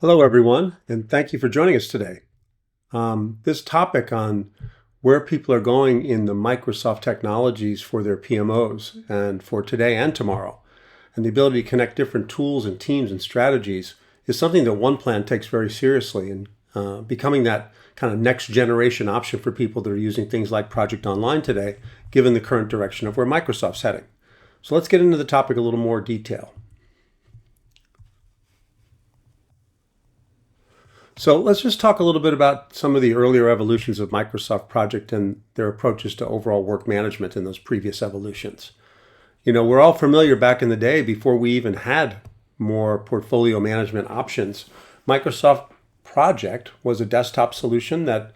Hello, everyone, and thank you for joining us today. This topic on where people are going in the Microsoft technologies for their PMOs and for today and tomorrow, and the ability to connect different tools and teams and strategies is something that OnePlan takes very seriously, and becoming that kind of next generation option for people that are using things like Project Online today, given the current direction of where Microsoft's heading. So let's get into the topic a little more detail. So let's just talk a little bit about some of the earlier evolutions of Microsoft Project and their approaches to overall work management in those previous evolutions. We're all familiar back in the day, before we even had more portfolio management options. Microsoft Project was a desktop solution that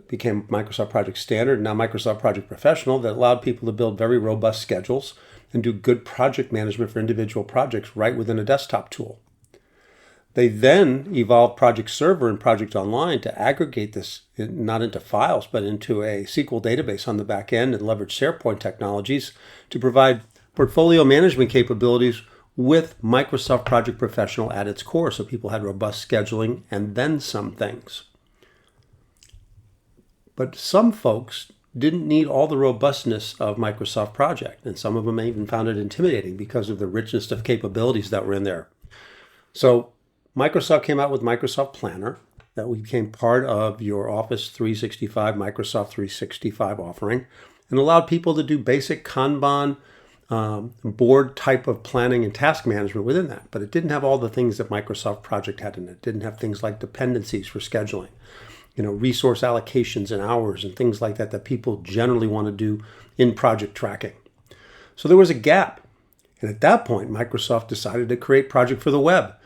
became Microsoft Project Standard, now Microsoft Project Professional, that allowed people to build very robust schedules and do good project management for individual projects right within a desktop tool. They then evolved Project Server and Project Online to aggregate this not into files, but into a SQL database on the back end, and leverage SharePoint technologies to provide portfolio management capabilities with Microsoft Project Professional at its core, so people had robust scheduling and then some things. But some folks didn't need all the robustness of Microsoft Project, and some of them even found it intimidating because of the richness of capabilities that were in there. So Microsoft came out with Microsoft Planner that became part of your Office 365, Microsoft 365 offering, and allowed people to do basic Kanban board type of planning and task management within that. But it didn't have all the things that Microsoft Project had in it. It didn't have things like dependencies for scheduling, resource allocations and hours and things like that that people generally want to do in project tracking. So there was a gap. And at that point, Microsoft decided to create Project for the Web.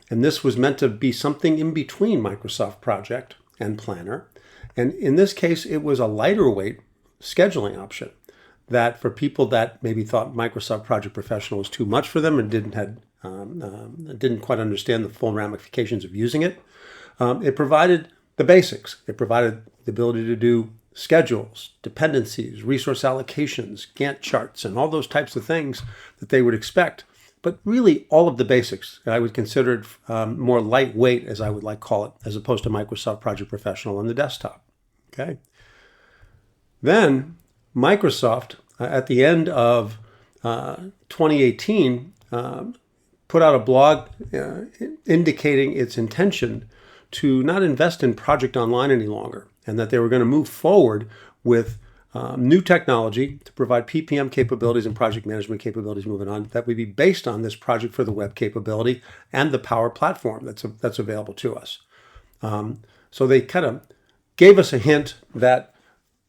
And this was meant to be something in between Microsoft Project and Planner. And in this case, it was a lighter weight scheduling option that for people that maybe thought Microsoft Project Professional was too much for them and didn't quite understand the full ramifications of using it. It provided the basics. It provided the ability to do schedules, dependencies, resource allocations, Gantt charts, and all those types of things that they would expect. But really, all of the basics. I would consider it more lightweight, as I would like to call it, as opposed to Microsoft Project Professional on the desktop. Okay. Then Microsoft, at the end of 2018, put out a blog indicating its intention to not invest in Project Online any longer, and that they were going to move forward with new technology to provide PPM capabilities and project management capabilities moving on that would be based on this Project for the Web capability and the Power Platform that's available to us. So they kind of gave us a hint that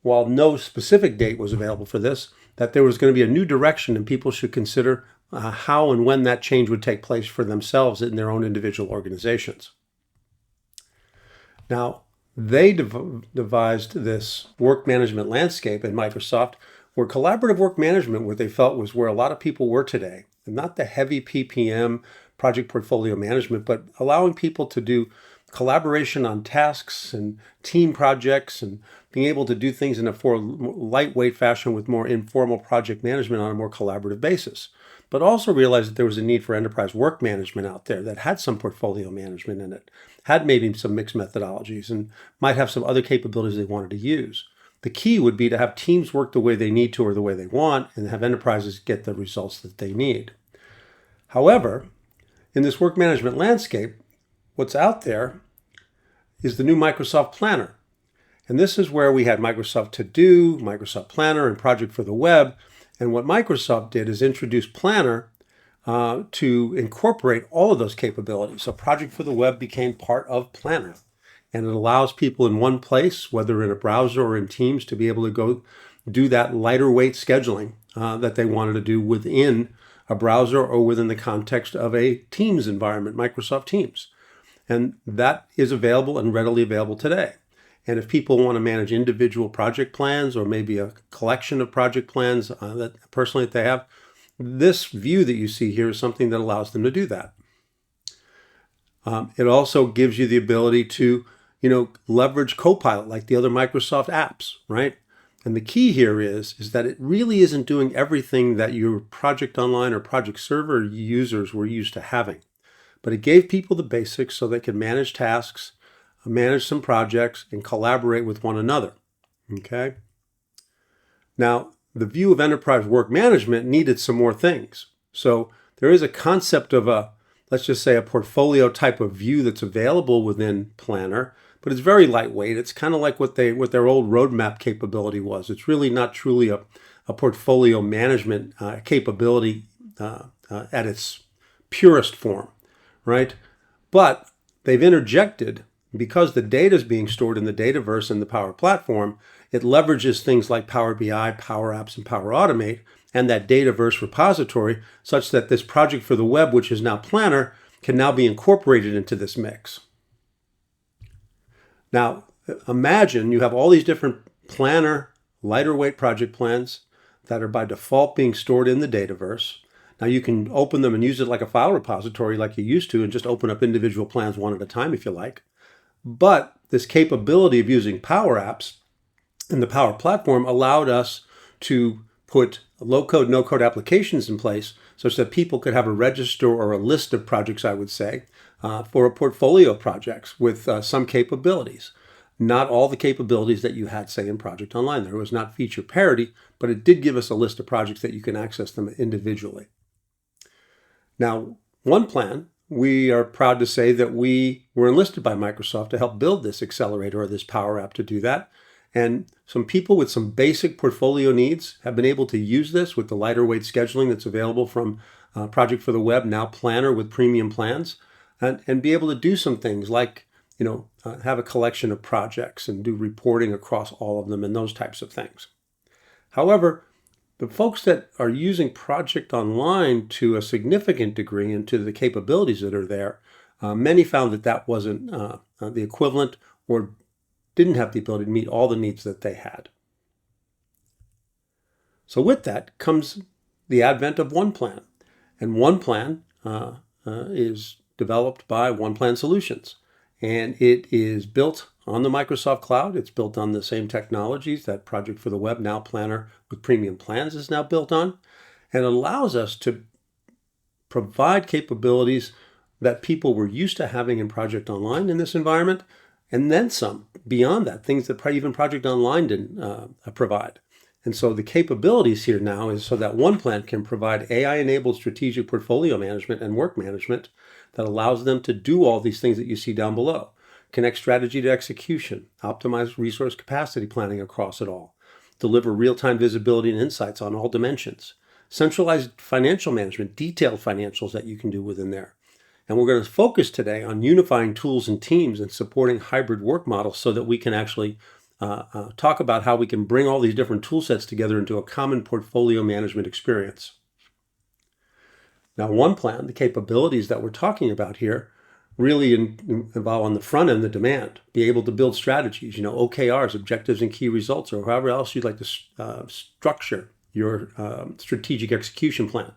while no specific date was available for this, that there was going to be a new direction, and people should consider how and when that change would take place for themselves in their own individual organizations. Now, they devised this work management landscape in Microsoft where collaborative work management, what they felt was where a lot of people were today, and not the heavy PPM project portfolio management, but allowing people to do collaboration on tasks and team projects and being able to do things in a more lightweight fashion with more informal project management on a more collaborative basis. But also realized that there was a need for enterprise work management out there that had some portfolio management in it, had maybe some mixed methodologies, and might have some other capabilities they wanted to use. The key would be to have teams work the way they need to or the way they want, and have enterprises get the results that they need. However, in this work management landscape, what's out there is the new Microsoft Planner. And this is where we had Microsoft To Do, Microsoft Planner, and Project for the Web. And what Microsoft did is introduce Planner to incorporate all of those capabilities. So Project for the Web became part of Planner. And it allows people in one place, whether in a browser or in Teams, to be able to go do that lighter weight scheduling that they wanted to do within a browser or within the context of a Teams environment, Microsoft Teams. And that is available and readily available today. And if people want to manage individual project plans or maybe a collection of project plans that personally that they have, this view that you see here is something that allows them to do that. It also gives you the ability to, leverage Copilot like the other Microsoft apps, right? And the key here is that it really isn't doing everything that your Project Online or Project Server users were used to having. but it gave people the basics so they could manage tasks, manage some projects, and collaborate with one another. Okay? Now, the view of enterprise work management needed some more things. So there is a concept of let's just say a portfolio type of view that's available within Planner, but it's very lightweight. It's kind of like what their old roadmap capability was. It's really not truly a portfolio management capability at its purest form, right? But they've interjected, because the data is being stored in the Dataverse and the Power Platform, it leverages things like Power BI, Power Apps, and Power Automate, and that Dataverse repository, such that this project for the web, which is now Planner, can now be incorporated into this mix. Now, imagine you have all these different Planner, lighter weight project plans that are by default being stored in the Dataverse. Now you can open them and use it like a file repository like you used to, and just open up individual plans one at a time if you like. But this capability of using Power Apps and the Power Platform allowed us to put low-code, no-code applications in place such that people could have a register or a list of projects, I would say, for a portfolio of projects with some capabilities. Not all the capabilities that you had, say, in Project Online. There was not feature parity, but it did give us a list of projects that you can access them individually. Now, OnePlan, we are proud to say that we were enlisted by Microsoft to help build this accelerator or this Power App to do that. And some people with some basic portfolio needs have been able to use this with the lighter weight scheduling that's available from Project for the Web, now Planner with premium plans, and be able to do some things like, have a collection of projects and do reporting across all of them and those types of things. However, the folks that are using Project Online to a significant degree and to the capabilities that are there, many found that that wasn't the equivalent or didn't have the ability to meet all the needs that they had. So with that comes the advent of OnePlan. And OnePlan is developed by OnePlan Solutions. And it is built on the Microsoft Cloud. It's built on the same technologies that Project for the Web, now Planner with premium plans, is now built on, and allows us to provide capabilities that people were used to having in Project Online in this environment, and then some beyond that, things that even Project Online didn't provide. And so the capabilities here now is so that OnePlan can provide AI-enabled strategic portfolio management and work management that allows them to do all these things that you see down below. Connect strategy to execution, optimize resource capacity planning across it all, deliver real-time visibility and insights on all dimensions, centralized financial management, detailed financials that you can do within there. And we're going to focus today on unifying tools and teams and supporting hybrid work models so that we can actually talk about how we can bring all these different tool sets together into a common portfolio management experience. Now, OnePlan, the capabilities that we're talking about here, really involve on the front end the demand, be able to build strategies, OKRs, objectives and key results, or however else you'd like to structure your strategic execution plan.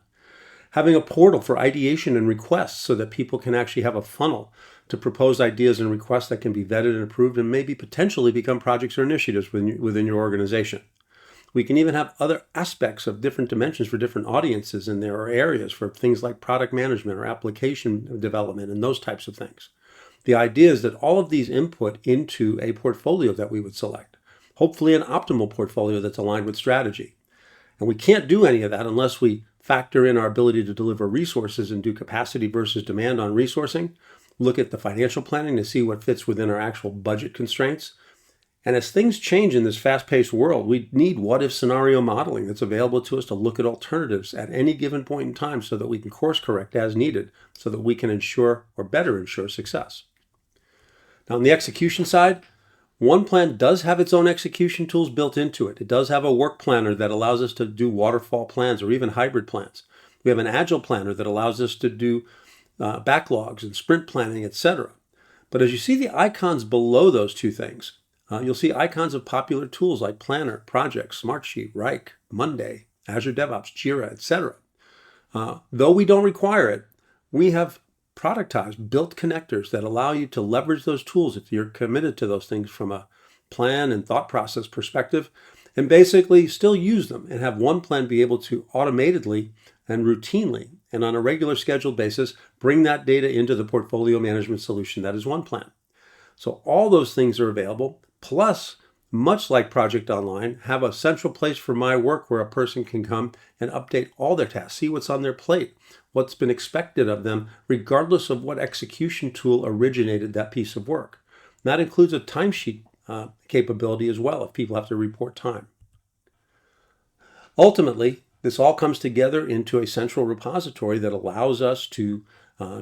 Having a portal for ideation and requests so that people can actually have a funnel to propose ideas and requests that can be vetted and approved and maybe potentially become projects or initiatives within your organization. We can even have other aspects of different dimensions for different audiences in there, or areas for things like product management or application development and those types of things. The idea is that all of these input into a portfolio that we would select, hopefully an optimal portfolio that's aligned with strategy. And we can't do any of that unless we factor in our ability to deliver resources and do capacity versus demand on resourcing, look at the financial planning to see what fits within our actual budget constraints. And as things change in this fast-paced world, we need what-if scenario modeling that's available to us to look at alternatives at any given point in time so that we can course correct as needed so that we can ensure or better ensure success. Now, on the execution side, OnePlan does have its own execution tools built into it. It does have a work planner that allows us to do waterfall plans or even hybrid plans. We have an agile planner that allows us to do backlogs and sprint planning, etc. But as you see the icons below those two things, you'll see icons of popular tools like Planner, Project, Smartsheet, Rike, Monday, Azure DevOps, Jira, etc. Though we don't require it, we have productized, built connectors that allow you to leverage those tools if you're committed to those things from a plan and thought process perspective, and basically still use them and have OnePlan be able to automatedly and routinely and on a regular scheduled basis, bring that data into the portfolio management solution that is OnePlan. So all those things are available, plus, much like Project Online, have a central place for my work where a person can come and update all their tasks, see what's on their plate, what's been expected of them, regardless of what execution tool originated that piece of work. That includes a timesheet capability as well if people have to report time. Ultimately, this all comes together into a central repository that allows us to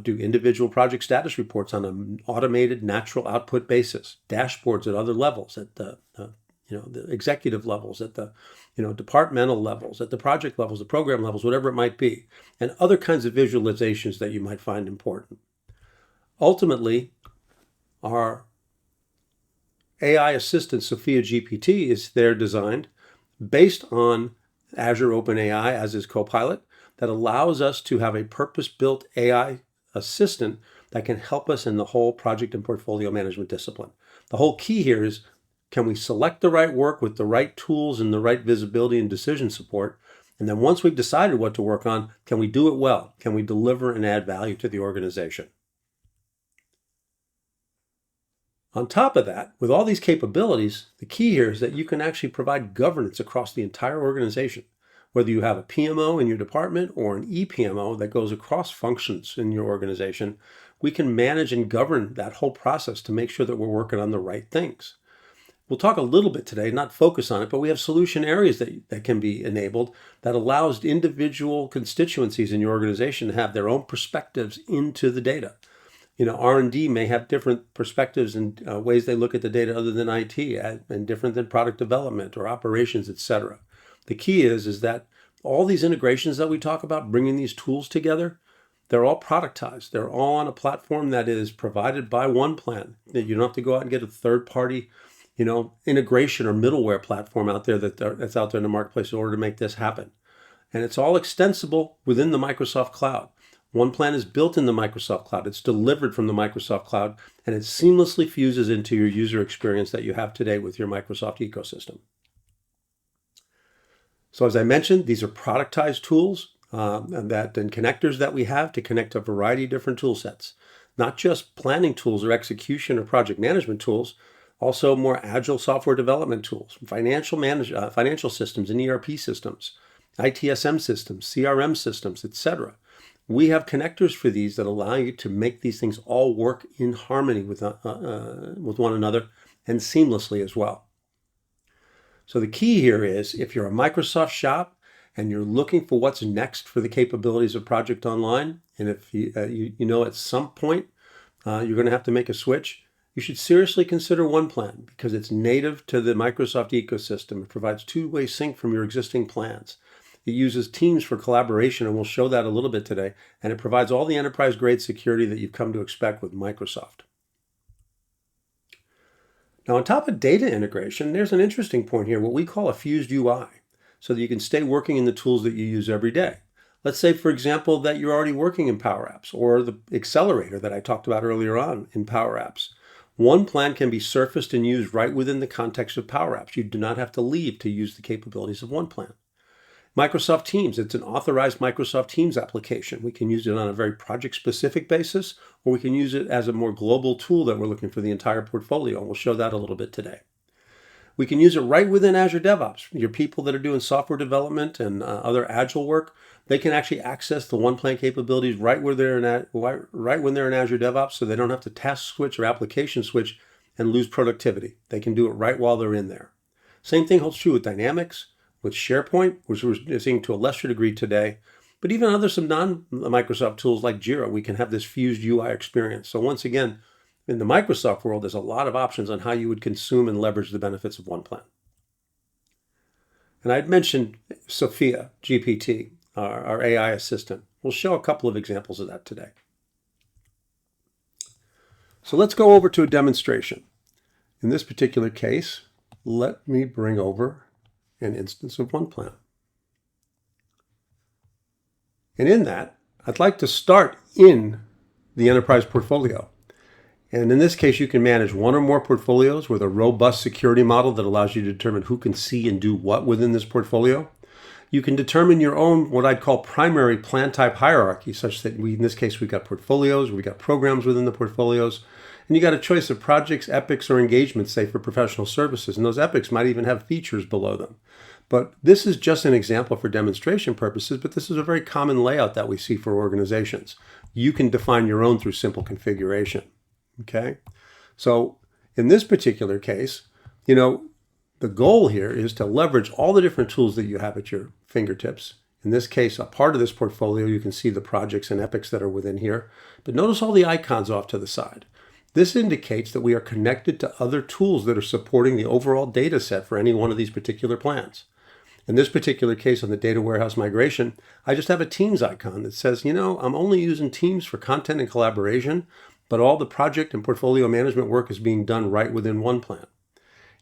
do individual project status reports on an automated natural output basis, dashboards at other levels, at the executive levels, at the departmental levels, at the project levels, the program levels, whatever it might be, and other kinds of visualizations that you might find important. Ultimately, our AI assistant, Sophia GPT, is there designed based on Azure OpenAI as his co-pilot that allows us to have a purpose-built AI assistant that can help us in the whole project and portfolio management discipline. The whole key here is, can we select the right work with the right tools and the right visibility and decision support? And then once we've decided what to work on, can we do it well? Can we deliver and add value to the organization? On top of that, with all these capabilities, the key here is that you can actually provide governance across the entire organization. Whether you have a PMO in your department or an ePMO that goes across functions in your organization, we can manage and govern that whole process to make sure that we're working on the right things. We'll talk a little bit today, not focus on it, but we have solution areas that can be enabled that allows individual constituencies in your organization to have their own perspectives into the data. R&D may have different perspectives and ways they look at the data other than IT, and different than product development or operations, etc. The key is that all these integrations that we talk about, bringing these tools together, they're all productized. They're all on a platform that is provided by OnePlan. You don't have to go out and get a third-party, integration or middleware platform out there that's out there in the marketplace in order to make this happen. And it's all extensible within the Microsoft Cloud. OnePlan is built in the Microsoft Cloud. It's delivered from the Microsoft Cloud, and it seamlessly fuses into your user experience that you have today with your Microsoft ecosystem. So as I mentioned, these are productized tools and connectors that we have to connect a variety of different tool sets. Not just planning tools or execution or project management tools, also more agile software development tools, financial systems and ERP systems, ITSM systems, CRM systems, etc. We have connectors for these that allow you to make these things all work in harmony with one another and seamlessly as well. So the key here is, if you're a Microsoft shop and you're looking for what's next for the capabilities of Project Online, and if at some point you're going to have to make a switch, you should seriously consider OnePlan because it's native to the Microsoft ecosystem. It provides two-way sync from your existing plans. It uses Teams for collaboration, and we'll show that a little bit today, and it provides all the enterprise-grade security that you've come to expect with Microsoft. Now, on top of data integration, there's an interesting point here, what we call a fused UI, so that you can stay working in the tools that you use every day. Let's say, for example, that you're already working in Power Apps or the accelerator that I talked about earlier on in Power Apps. OnePlan can be surfaced and used right within the context of Power Apps. You do not have to leave to use the capabilities of OnePlan. Microsoft Teams, it's an authorized Microsoft Teams application. We can use it on a very project-specific basis, or we can use it as a more global tool that we're looking for the entire portfolio, and we'll show that a little bit today. We can use it right within Azure DevOps. Your people that are doing software development and other agile work, they can actually access the OnePlan capabilities right when they're in Azure DevOps, so they don't have to task switch or application switch and lose productivity. They can do it right while they're in there. Same thing holds true with Dynamics, with SharePoint, which we're seeing to a lesser degree today, but even some non-Microsoft tools like Jira, we can have this fused UI experience. So once again, in the Microsoft world, there's a lot of options on how you would consume and leverage the benefits of OnePlan. And I'd mentioned Sophia GPT, our AI assistant. We'll show a couple of examples of that today. So let's go over to a demonstration. In this particular case, let me bring over an instance of OnePlan. And in that, I'd like to start in the enterprise portfolio. And in this case, you can manage one or more portfolios with a robust security model that allows you to determine who can see and do what within this portfolio. You can determine your own, what I'd call primary plan type hierarchy, such that in this case, we've got portfolios, we've got programs within the portfolios, and you got a choice of projects, epics, or engagements, say for professional services. And those epics might even have features below them. But this is just an example for demonstration purposes, but this is a very common layout that we see for organizations. You can define your own through simple configuration, okay? So in this particular case, the goal here is to leverage all the different tools that you have at your fingertips. In this case, a part of this portfolio, you can see the projects and epics that are within here, but notice all the icons off to the side. This indicates that we are connected to other tools that are supporting the overall data set for any one of these particular plans. In this particular case on the data warehouse migration, I just have a Teams icon that says, I'm only using Teams for content and collaboration, but all the project and portfolio management work is being done right within OnePlan.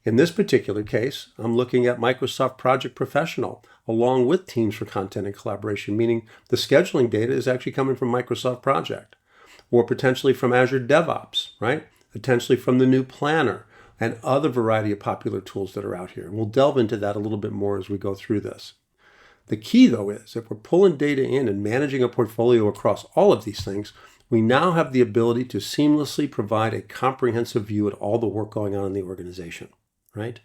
In this particular case, I'm looking at Microsoft Project Professional along with Teams for content and collaboration, meaning the scheduling data is actually coming from Microsoft Project or potentially from Azure DevOps, right? Potentially from the new Planner and other variety of popular tools that are out here. And we'll delve into that a little bit more as we go through this. The key, though, is if we're pulling data in and managing a portfolio across all of these things, we now have the ability to seamlessly provide a comprehensive view at all the work going on in the organization, right?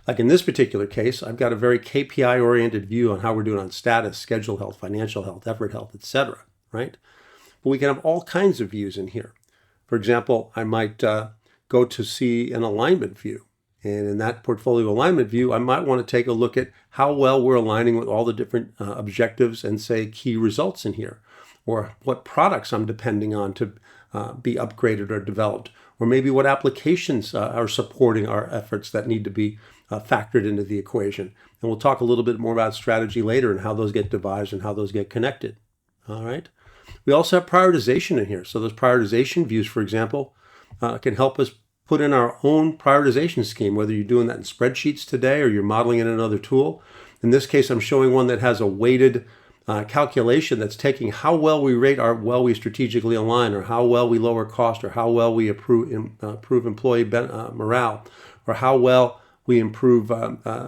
Like in this particular case, I've got a very KPI-oriented view on how we're doing on status, schedule health, financial health, effort health, etc., right? But we can have all kinds of views in here. For example, I might go to see an alignment view. And in that portfolio alignment view, I might want to take a look at how well we're aligning with all the different objectives and say key results in here, or what products I'm depending on to be upgraded or developed, or maybe what applications are supporting our efforts that need to be factored into the equation. And we'll talk a little bit more about strategy later and how those get devised and how those get connected. All right. We also have prioritization in here. So those prioritization views, for example, can help us put in our own prioritization scheme, whether you're doing that in spreadsheets today or you're modeling in another tool. In this case, I'm showing one that has a weighted calculation that's taking how well we rate how well we strategically align, or how well we lower cost, or how well we improve employee morale, or how well we improve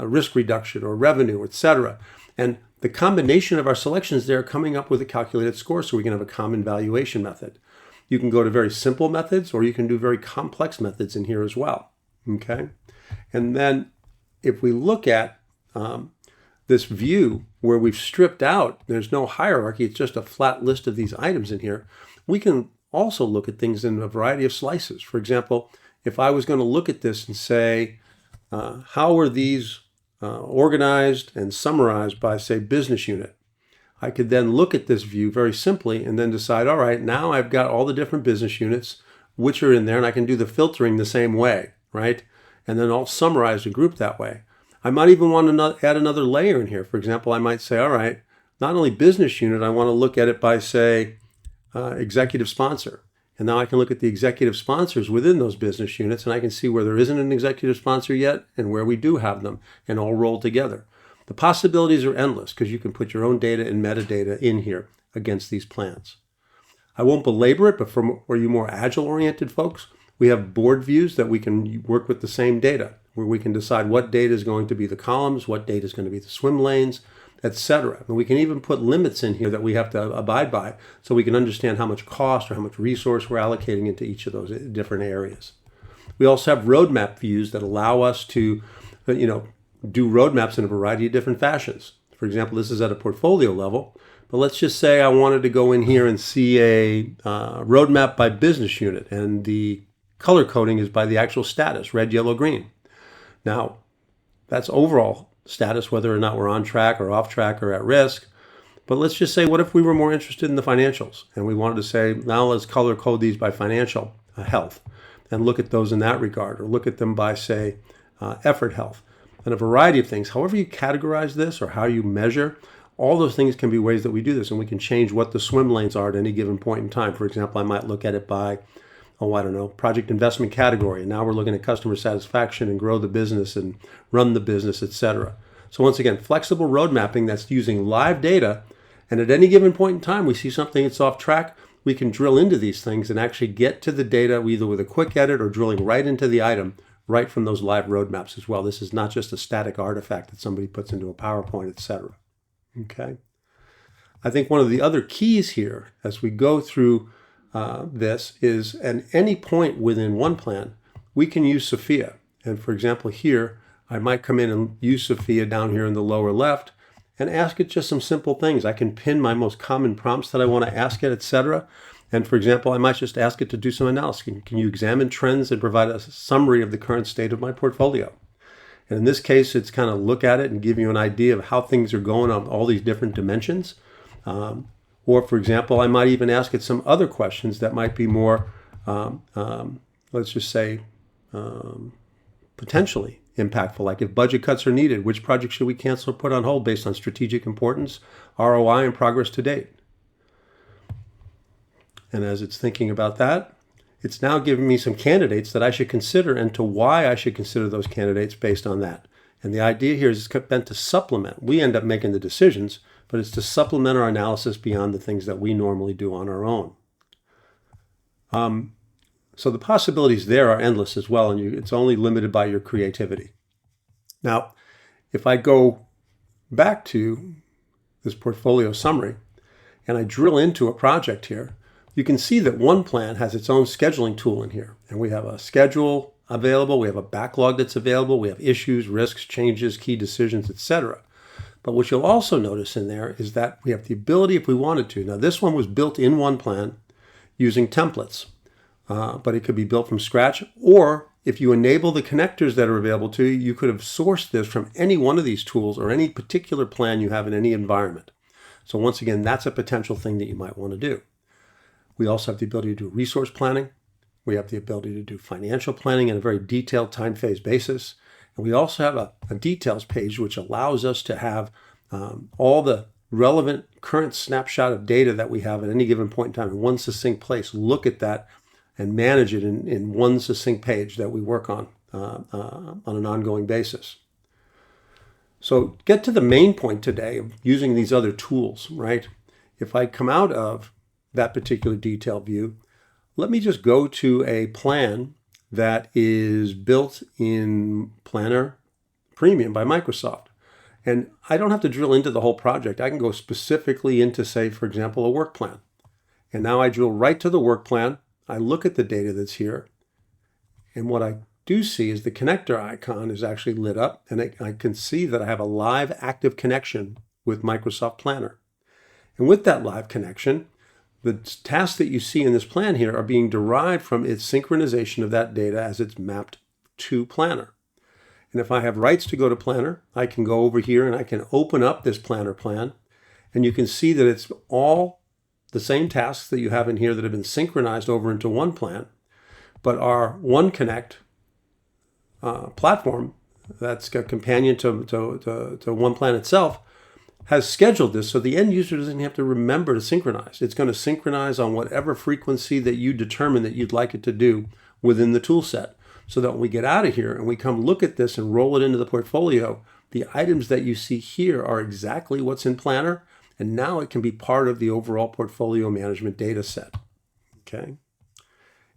risk reduction or revenue, etc. And the combination of our selections there are coming up with a calculated score so we can have a common valuation method. You can go to very simple methods, or you can do very complex methods in here as well, okay? And then if we look at this view where we've stripped out, there's no hierarchy, it's just a flat list of these items in here, we can also look at things in a variety of slices. For example, if I was going to look at this and say, how are these organized and summarized by, say, business unit, I could then look at this view very simply and then decide, all right, now I've got all the different business units which are in there, and I can do the filtering the same way, right? And then I'll summarize the group that way. I might even want to add another layer in here. For example, I might say, all right, not only business unit, I want to look at it by, say, executive sponsor. And now I can look at the executive sponsors within those business units, and I can see where there isn't an executive sponsor yet and where we do have them, and all roll together. The possibilities are endless because you can put your own data and metadata in here against these plans. I won't belabor it, but for you more agile-oriented folks, we have board views that we can work with the same data, where we can decide what data is going to be the columns, what data is going to be the swim lanes, etc. And we can even put limits in here that we have to abide by so we can understand how much cost or how much resource we're allocating into each of those different areas. We also have roadmap views that allow us to, do roadmaps in a variety of different fashions. For example, this is at a portfolio level, but let's just say I wanted to go in here and see a roadmap by business unit, and the color coding is by the actual status, red, yellow, green. Now, that's overall status, whether or not we're on track or off track or at risk. But let's just say, what if we were more interested in the financials and we wanted to say, now let's color code these by financial health and look at those in that regard, or look at them by, say, effort health, and a variety of things. However you categorize this or how you measure, all those things can be ways that we do this, and we can change what the swim lanes are at any given point in time. For example, I might look at it by, project investment category, and now we're looking at customer satisfaction and grow the business and run the business, etc. So once again, flexible road mapping that's using live data, and at any given point in time we see something that's off track, we can drill into these things and actually get to the data either with a quick edit or drilling right into the item right from those live roadmaps as well. This is not just a static artifact that somebody puts into a PowerPoint, etc. Okay. I think one of the other keys here as we go through this is at any point within OnePlan, we can use Sophia. And for example, here, I might come in and use Sophia down here in the lower left and ask it just some simple things. I can pin my most common prompts that I want to ask it, etc. And for example, I might just ask it to do some analysis. Can you examine trends and provide a summary of the current state of my portfolio? And in this case, it's kind of look at it and give you an idea of how things are going on all these different dimensions. Or for example, I might even ask it some other questions that might be more, let's just say, potentially impactful. Like if budget cuts are needed, which project should we cancel or put on hold based on strategic importance, ROI, and progress to date? And as it's thinking about that, it's now giving me some candidates that I should consider and to why I should consider those candidates based on that. And the idea here is it's meant to supplement. We end up making the decisions, but it's to supplement our analysis beyond the things that we normally do on our own. So the possibilities there are endless as well, and it's only limited by your creativity. Now, if I go back to this portfolio summary and I drill into a project here, you can see that OnePlan has its own scheduling tool in here. And we have a schedule available, we have a backlog that's available, we have issues, risks, changes, key decisions, etc. But what you'll also notice in there is that we have the ability, if we wanted to. Now, this one was built in OnePlan using templates, but it could be built from scratch. Or if you enable the connectors that are available to you, you could have sourced this from any one of these tools or any particular plan you have in any environment. So once again, that's a potential thing that you might want to do. We also have the ability to do resource planning. We have the ability to do financial planning in a very detailed time phase basis. And we also have a details page, which allows us to have all the relevant current snapshot of data that we have at any given point in time in one succinct place. Look at that and manage it in one succinct page that we work on an ongoing basis. So get to the main point today of using these other tools, right? If I come out of that particular detail view, let me just go to a plan that is built in Planner Premium by Microsoft. And I don't have to drill into the whole project. I can go specifically into, say, for example, a work plan. And now I drill right to the work plan. I look at the data that's here. And what I do see is the connector icon is actually lit up. And I can see that I have a live active connection with Microsoft Planner. And with that live connection, the tasks that you see in this plan here are being derived from its synchronization of that data as it's mapped to Planner. And if I have rights to go to Planner, I can go over here and I can open up this Planner plan. And you can see that it's all the same tasks that you have in here that have been synchronized over into OnePlan. But our OneConnect platform, that's a companion to OnePlan itself, has scheduled this so the end user doesn't have to remember to synchronize. It's going to synchronize on whatever frequency that you determine that you'd like it to do within the tool set. So that when we get out of here and we come look at this and roll it into the portfolio, the items that you see here are exactly what's in Planner, and now it can be part of the overall portfolio management data set. Okay.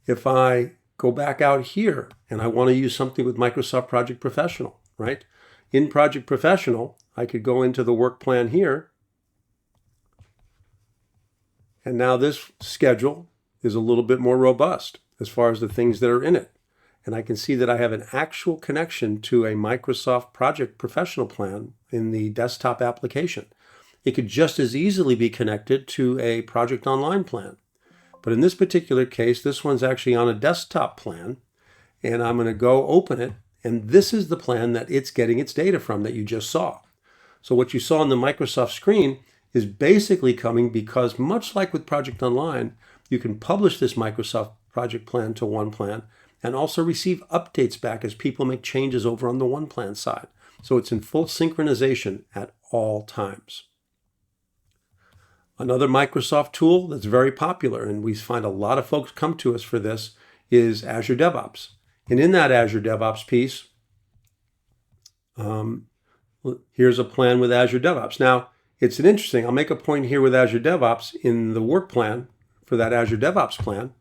If I go back out here and I want to use something with Microsoft Project Professional, right? In Project Professional, I could go into the work plan here. And now this schedule is a little bit more robust as far as the things that are in it. And I can see that I have an actual connection to a Microsoft Project Professional plan in the desktop application. It could just as easily be connected to a Project Online plan. But in this particular case, this one's actually on a desktop plan. And I'm going to go open it. And this is the plan that it's getting its data from that you just saw. So what you saw on the Microsoft screen is basically coming because much like with Project Online, you can publish this Microsoft project plan to OnePlan and also receive updates back as people make changes over on the OnePlan side. So it's in full synchronization at all times. Another Microsoft tool that's very popular, and we find a lot of folks come to us for this, is Azure DevOps. And in that Azure DevOps piece, here's a plan with Azure DevOps. Now, it's an interesting, I'll make a point here with Azure DevOps in the work plan for that Azure DevOps plan.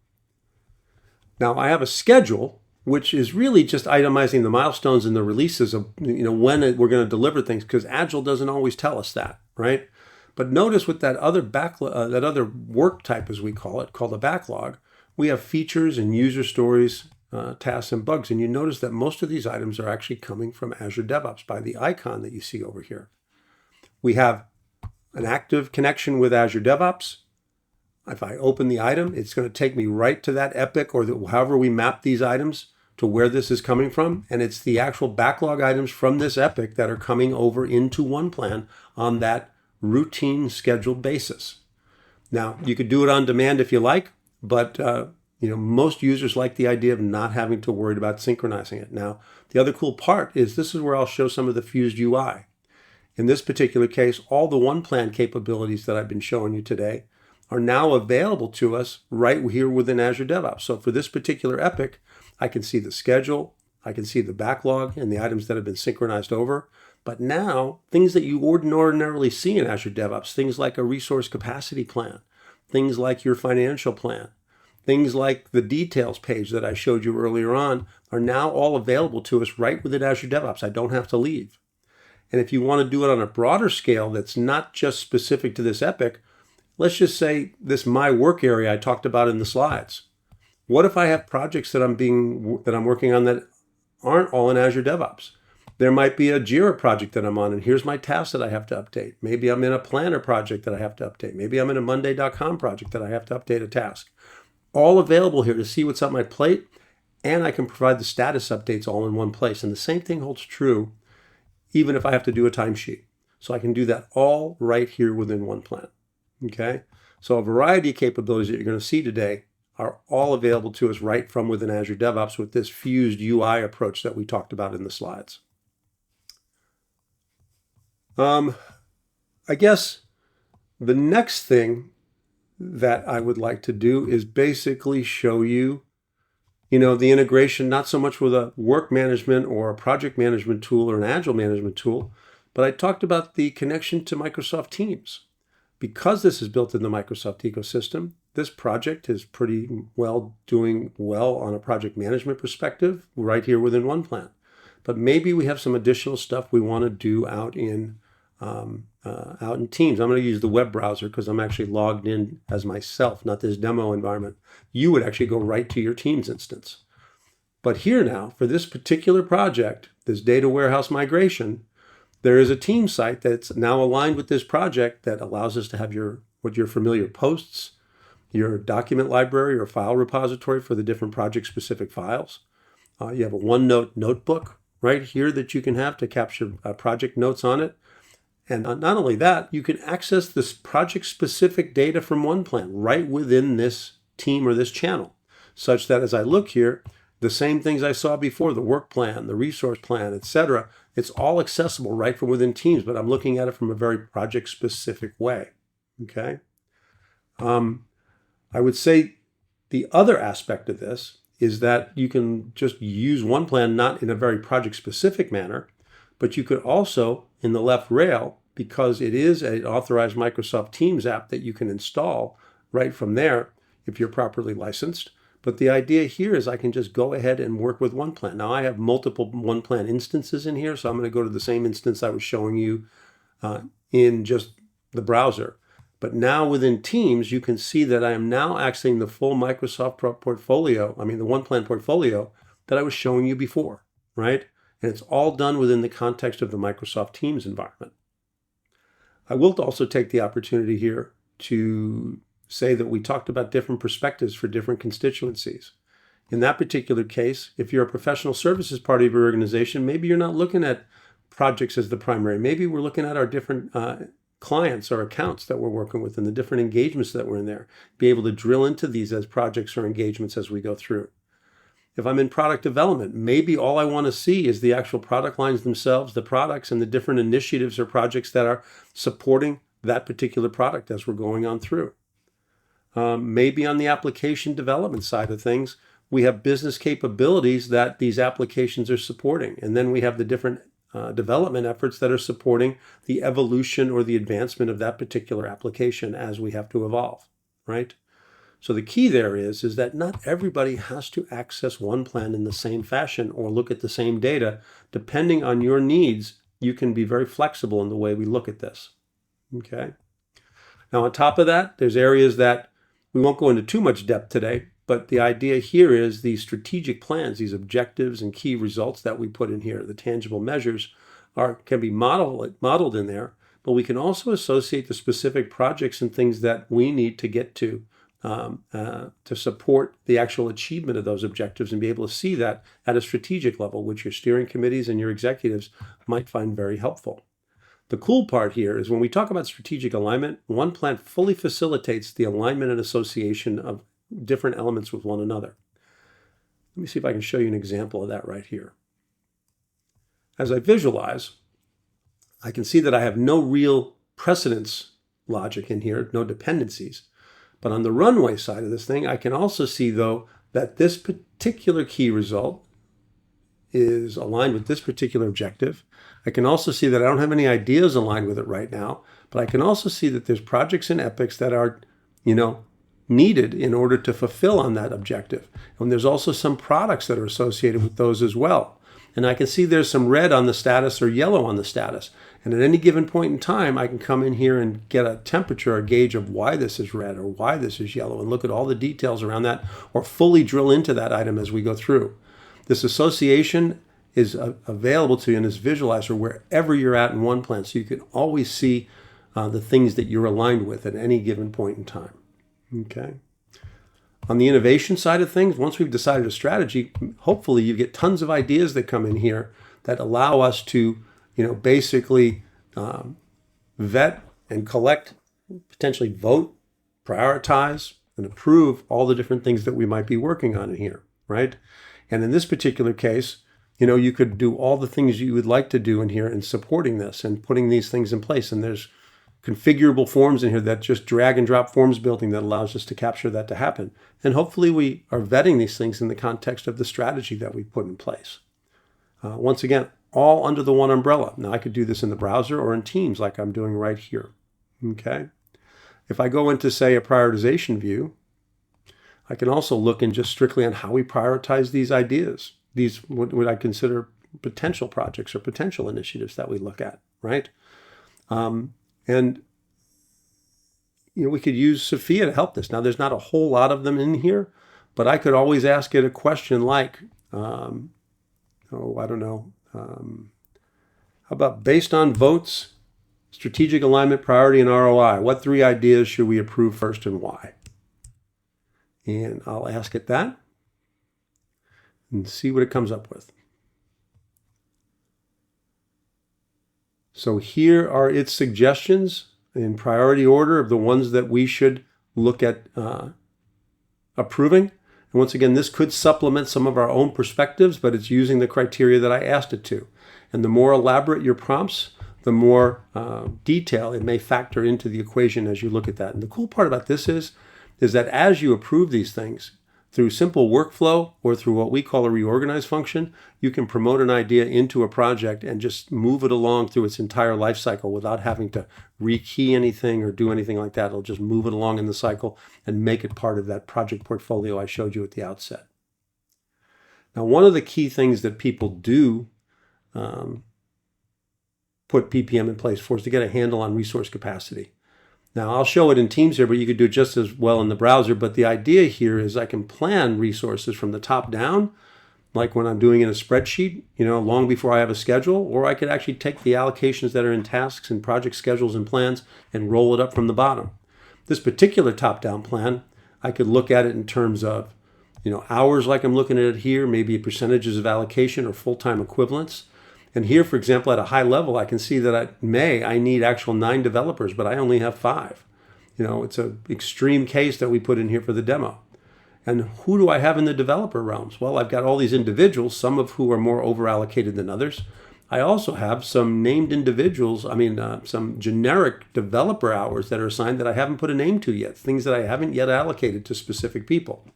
Now, I have a schedule, which is really just itemizing the milestones and the releases of when we're going to deliver things, because Agile doesn't always tell us that. right? But notice with that other that other work type, as we call it, called a backlog, we have features and user stories, tasks and bugs. And you notice that most of these items are actually coming from Azure DevOps by the icon that you see over here. We have an active connection with Azure DevOps. If I open the item, it's going to take me right to that epic or however we map these items to where this is coming from. And it's the actual backlog items from this epic that are coming over into OnePlan on that routine scheduled basis. Now, you could do it on demand if you like, but most users like the idea of not having to worry about synchronizing it. Now, the other cool part is this is where I'll show some of the fused UI. In this particular case, all the OnePlan capabilities that I've been showing you today are now available to us right here within Azure DevOps. So for this particular epic, I can see the schedule, I can see the backlog and the items that have been synchronized over. But now, things that you ordinarily see in Azure DevOps, things like a resource capacity plan, things like your financial plan, things like the details page that I showed you earlier on, are now all available to us right within Azure DevOps. I don't have to leave. And if you want to do it on a broader scale that's not just specific to this epic, let's just say this my work area I talked about in the slides. What if I have projects that I'm working on that aren't all in Azure DevOps? There might be a Jira project that I'm on, and here's my task that I have to update. Maybe I'm in a planner project that I have to update. Maybe I'm in a Monday.com project that I have to update a task. All available here to see what's on my plate, and I can provide the status updates all in one place. And the same thing holds true even if I have to do a timesheet. So I can do that all right here within OnePlan. Okay? So a variety of capabilities that you're going to see today are all available to us right from within Azure DevOps with this fused UI approach that we talked about in the slides. I guess the next thing that I would like to do is basically show you, the integration, not so much with a work management or a project management tool or an agile management tool, but I talked about the connection to Microsoft Teams. Because this is built in the Microsoft ecosystem, this project is doing well on a project management perspective right here within OnePlan. But maybe we have some additional stuff we want to do out in Teams. I'm going to use the web browser because I'm actually logged in as myself, not this demo environment. You would actually go right to your Teams instance. But here now, for this particular project, this data warehouse migration, there is a team site that's now aligned with this project that allows us to have your familiar posts, your document library or file repository for the different project-specific files. You have a OneNote notebook right here that you can have to capture project notes on it. And not only that, you can access this project-specific data from OnePlan right within this team or this channel, such that as I look here, the same things I saw before, the work plan, the resource plan, etc., it's all accessible right from within Teams, but I'm looking at it from a very project-specific way, okay? I would say the other aspect of this is that you can just use OnePlan not in a very project-specific manner, but you could also, in the left rail, because it is an authorized Microsoft Teams app that you can install right from there if you're properly licensed. But the idea here is I can just go ahead and work with OnePlan. Now I have multiple OnePlan instances in here, so I'm going to go to the same instance I was showing you in just the browser. But now within Teams, you can see that I am now accessing the full Microsoft portfolio, the OnePlan portfolio that I was showing you before, right? And it's all done within the context of the Microsoft Teams environment. I will also take the opportunity here to say that we talked about different perspectives for different constituencies. In that particular case, if you're a professional services part of your organization, maybe you're not looking at projects as the primary. Maybe we're looking at our different clients or accounts that we're working with and the different engagements that we're in there. Be able to drill into these as projects or engagements as we go through. If I'm in product development, maybe all I want to see is the actual product lines themselves, the products and the different initiatives or projects that are supporting that particular product as we're going on through. Maybe on the application development side of things, we have business capabilities that these applications are supporting. And then we have the different development efforts that are supporting the evolution or the advancement of that particular application as we have to evolve, right? So the key there is that not everybody has to access OnePlan in the same fashion or look at the same data. Depending on your needs, you can be very flexible in the way we look at this, Okay. Now, on top of that, there's areas that we won't go into too much depth today, but the idea here is these strategic plans, these objectives and key results that we put in here, the tangible measures can be modeled in there, but we can also associate the specific projects and things that we need to get to support the actual achievement of those objectives and be able to see that at a strategic level, which your steering committees and your executives might find very helpful. The cool part here is when we talk about strategic alignment, OnePlan fully facilitates the alignment and association of different elements with one another. Let me see if I can show you an example of that right here. As I visualize, I can see that I have no real precedence logic in here, no dependencies. But on the runway side of this thing, I can also see, though, that this particular key result is aligned with this particular objective. I can also see that I don't have any ideas aligned with it right now, but I can also see that there's projects and epics that are, needed in order to fulfill on that objective. And there's also some products that are associated with those as well. And I can see there's some red on the status or yellow on the status. And at any given point in time, I can come in here and get a temperature, a gauge of why this is red or why this is yellow, and look at all the details around that, or fully drill into that item as we go through. This association is available to you in this visualizer wherever you're at in OnePlan, so you can always see the things that you're aligned with at any given point in time. Okay. On the innovation side of things, once we've decided a strategy, hopefully you get tons of ideas that come in here that allow us to, basically vet and collect, potentially vote, prioritize, and approve all the different things that we might be working on in here, right? And in this particular case, you could do all the things you would like to do in here in supporting this and putting these things in place. And there's configurable forms in here that just drag and drop forms building that allows us to capture that to happen. And hopefully we are vetting these things in the context of the strategy that we put in place. Once again, all under the one umbrella. Now I could do this in the browser or in Teams like I'm doing right here. Okay. If I go into, say, a prioritization view, I can also look in just strictly on how we prioritize these ideas. These what I consider potential projects or potential initiatives that we look at, right? And we could use Sophia to help this. Now, there's not a whole lot of them in here, but I could always ask it a question like, I don't know, how about based on votes, strategic alignment, priority, and ROI, what 3 ideas should we approve first and why? And I'll ask it that and see what it comes up with. So here are its suggestions in priority order of the ones that we should look at approving. And once again, this could supplement some of our own perspectives, but it's using the criteria that I asked it to. And the more elaborate your prompts, the more detail it may factor into the equation as you look at that. And the cool part about this is that as you approve these things, through simple workflow or through what we call a reorganize function, you can promote an idea into a project and just move it along through its entire life cycle without having to rekey anything or do anything like that. It'll just move it along in the cycle and make it part of that project portfolio I showed you at the outset. Now, one of the key things that people do put PPM in place for is to get a handle on resource capacity. Now, I'll show it in Teams here, but you could do it just as well in the browser. But the idea here is I can plan resources from the top down, like when I'm doing in a spreadsheet, long before I have a schedule, or I could actually take the allocations that are in tasks and project schedules and plans and roll it up from the bottom. This particular top-down plan, I could look at it in terms of, hours like I'm looking at it here, maybe percentages of allocation or full-time equivalents. And here, for example, at a high level, I can see that I need actual 9 developers, but I only have 5. It's an extreme case that we put in here for the demo. And who do I have in the developer realms? Well, I've got all these individuals, some of who are more over-allocated than others. I also have some named individuals, some generic developer hours that are assigned that I haven't put a name to yet, things that I haven't yet allocated to specific people.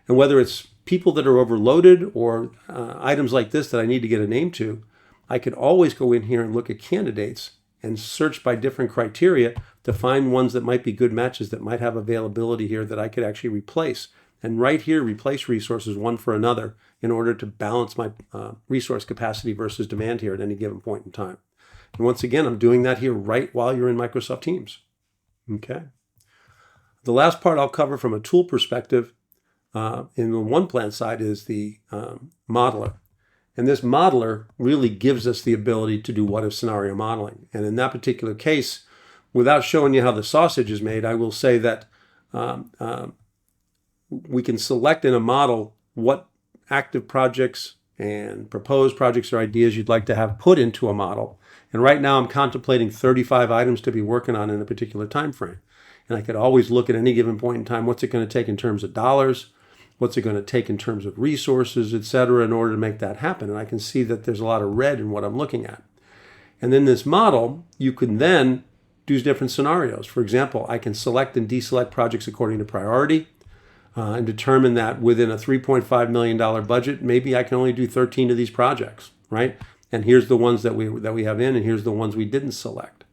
And whether it's people that are overloaded or items like this that I need to get a name to, I could always go in here and look at candidates and search by different criteria to find ones that might be good matches that might have availability here that I could actually replace. And right here, replace resources one for another in order to balance my resource capacity versus demand here at any given point in time. And once again, I'm doing that here right while you're in Microsoft Teams. Okay. The last part I'll cover from a tool perspective in the OnePlan side is the modeler. And this modeler really gives us the ability to do what-if scenario modeling. And in that particular case, without showing you how the sausage is made, I will say that we can select in a model what active projects and proposed projects or ideas you'd like to have put into a model. And right now I'm contemplating 35 items to be working on in a particular time frame. And I could always look at any given point in time, what's it going to take in terms of dollars, what's it going to take in terms of resources, et cetera, in order to make that happen. And I can see that there's a lot of red in what I'm looking at. And then this model, you can then do different scenarios. For example, I can select and deselect projects according to priority and determine that within a $3.5 million budget, maybe I can only do 13 of these projects, right? And here's the ones that we have in, and here's the ones we didn't select.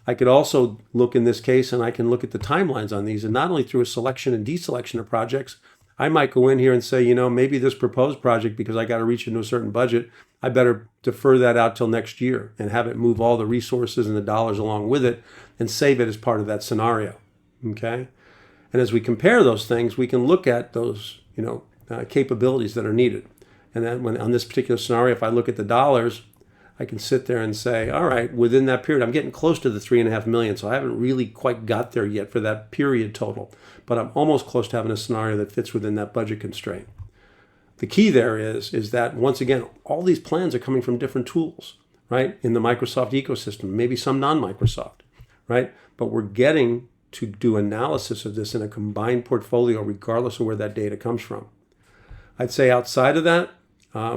I could also look in this case, and I can look at the timelines on these, and not only through a selection and deselection of projects, I might go in here and say, you know, maybe this proposed project, because I got to reach into a certain budget, I better defer that out till next year and have it move all the resources and the dollars along with it and save it as part of that scenario, okay? And as we compare those things, we can look at those, capabilities that are needed. And then when on this particular scenario, if I look at the dollars, I can sit there and say, all right, within that period, I'm getting close to the 3.5 million. So I haven't really quite got there yet for that period total, but I'm almost close to having a scenario that fits within that budget constraint. The key there is that once again, all these plans are coming from different tools, right? In the Microsoft ecosystem, maybe some non-Microsoft, right? But we're getting to do analysis of this in a combined portfolio, regardless of where that data comes from. I'd say outside of that,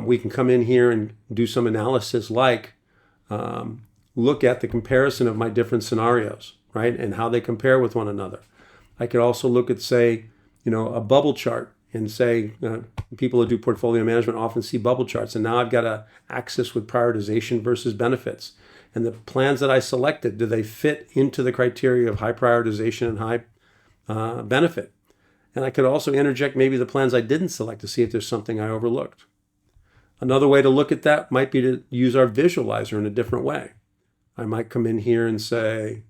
we can come in here and do some analysis like look at the comparison of my different scenarios, right? And how they compare with one another. I could also look at, say, a bubble chart and say, people who do portfolio management often see bubble charts. And now I've got an axis with prioritization versus benefits. And the plans that I selected, do they fit into the criteria of high prioritization and high benefit? And I could also interject maybe the plans I didn't select to see if there's something I overlooked. Another way to look at that might be to use our visualizer in a different way. I might come in here and say,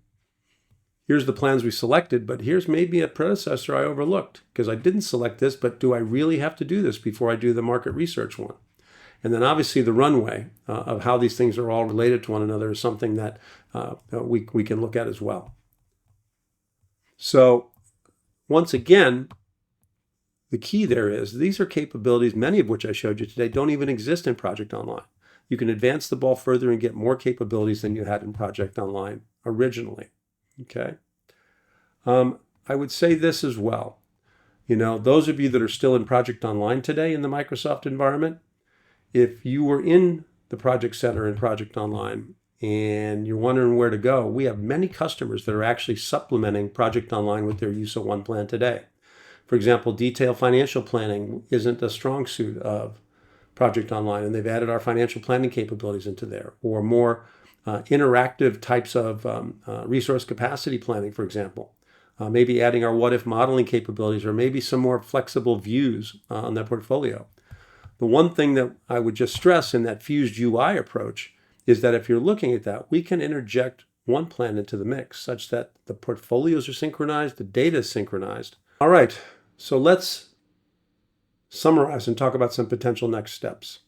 here's the plans we selected, but here's maybe a predecessor I overlooked because I didn't select this, but do I really have to do this before I do the market research one? And then obviously the runway of how these things are all related to one another is something that we can look at as well. So once again, the key there is these are capabilities, many of which I showed you today, don't even exist in Project Online. You can advance the ball further and get more capabilities than you had in Project Online originally. Okay. I would say this as well. Those of you that are still in Project Online today in the Microsoft environment, if you were in the Project Center in Project Online and you're wondering where to go, we have many customers that are actually supplementing Project Online with their use of OnePlan today. For example, detailed financial planning isn't a strong suit of Project Online, and they've added our financial planning capabilities into there, or more interactive types of resource capacity planning, for example. Maybe adding our what-if modeling capabilities, or maybe some more flexible views on that portfolio. The one thing that I would just stress in that fused UI approach is that if you're looking at that, we can interject OnePlan into the mix such that the portfolios are synchronized, the data is synchronized. All right, so let's summarize and talk about some potential next steps.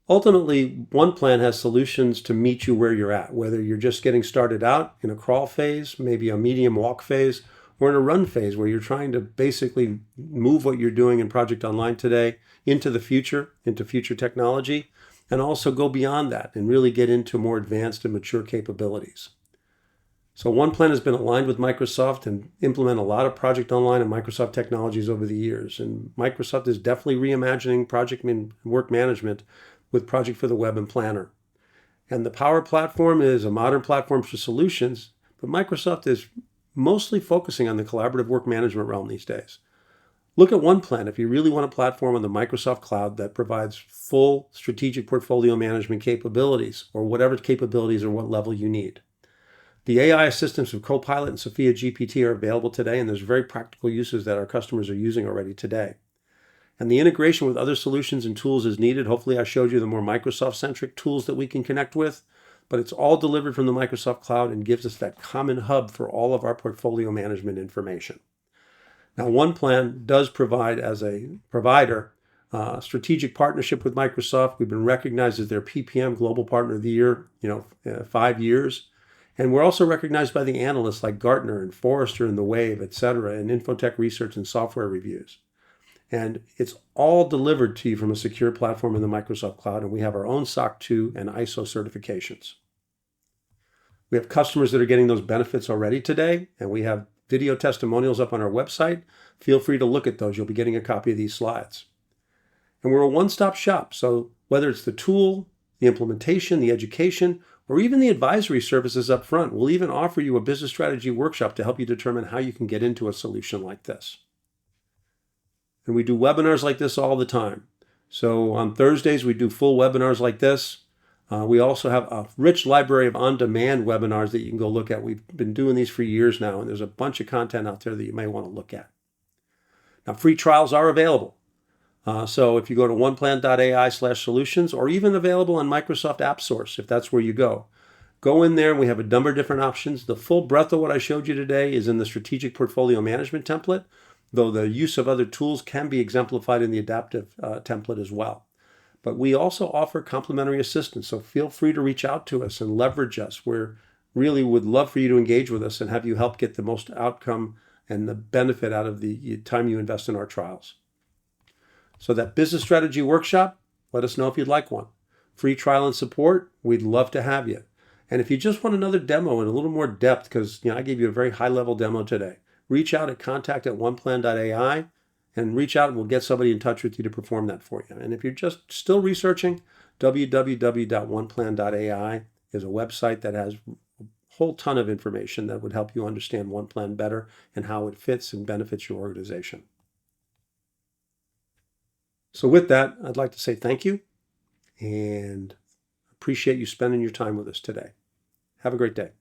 Ultimately, OnePlan has solutions to meet you where you're at, whether you're just getting started out in a crawl phase, maybe a medium walk phase, or in a run phase where you're trying to basically move what you're doing in Project Online today into the future, into future technology, and also go beyond that and really get into more advanced and mature capabilities. So OnePlan has been aligned with Microsoft and implement a lot of Project Online and Microsoft technologies over the years. And Microsoft is definitely reimagining project work management with Project for the Web and Planner. And the Power Platform is a modern platform for solutions, but Microsoft is mostly focusing on the collaborative work management realm these days. Look at OnePlan if you really want a platform on the Microsoft Cloud that provides full strategic portfolio management capabilities, or whatever capabilities or what level you need. The AI assistants of Copilot and Sophia GPT are available today, and there's very practical uses that our customers are using already today. And the integration with other solutions and tools is needed. Hopefully I showed you the more Microsoft-centric tools that we can connect with. but it's all delivered from the Microsoft Cloud and gives us that common hub for all of our portfolio management information. Now, OnePlan does provide, as a provider, strategic partnership with Microsoft. We've been recognized as their PPM Global Partner of the Year, 5 years. And we're also recognized by the analysts like Gartner and Forrester and The Wave, et cetera, and Infotech Research and Software Reviews. And it's all delivered to you from a secure platform in the Microsoft Cloud, and we have our own SOC 2 and ISO certifications. We have customers that are getting those benefits already today, and we have video testimonials up on our website. Feel free to look at those. You'll be getting a copy of these slides. And we're a one-stop shop, so whether it's the tool, the implementation, the education, or even the advisory services up front, we'll even offer you a business strategy workshop to help you determine how you can get into a solution like this. And we do webinars like this all the time. So on Thursdays, we do full webinars like this. We also have a rich library of on-demand webinars that you can go look at. We've been doing these for years now, and there's a bunch of content out there that you may want to look at. Now, free trials are available. So if you go to oneplan.ai/solutions, or even available on Microsoft App Source, if that's where you go in there, and we have a number of different options. The full breadth of what I showed you today is in the strategic portfolio management template, though the use of other tools can be exemplified in the adaptive template as well. But we also offer complimentary assistance, so feel free to reach out to us and leverage us. We really would love for you to engage with us and have you help get the most outcome and the benefit out of the time you invest in our trials. So that business strategy workshop, let us know if you'd like one. Free trial and support, we'd love to have you. And if you just want another demo in a little more depth, because I gave you a very high-level demo today, reach out at contact@oneplan.ai and reach out and we'll get somebody in touch with you to perform that for you. And if you're just still researching, www.oneplan.ai is a website that has a whole ton of information that would help you understand OnePlan better and how it fits and benefits your organization. So with that, I'd like to say thank you and appreciate you spending your time with us today. Have a great day.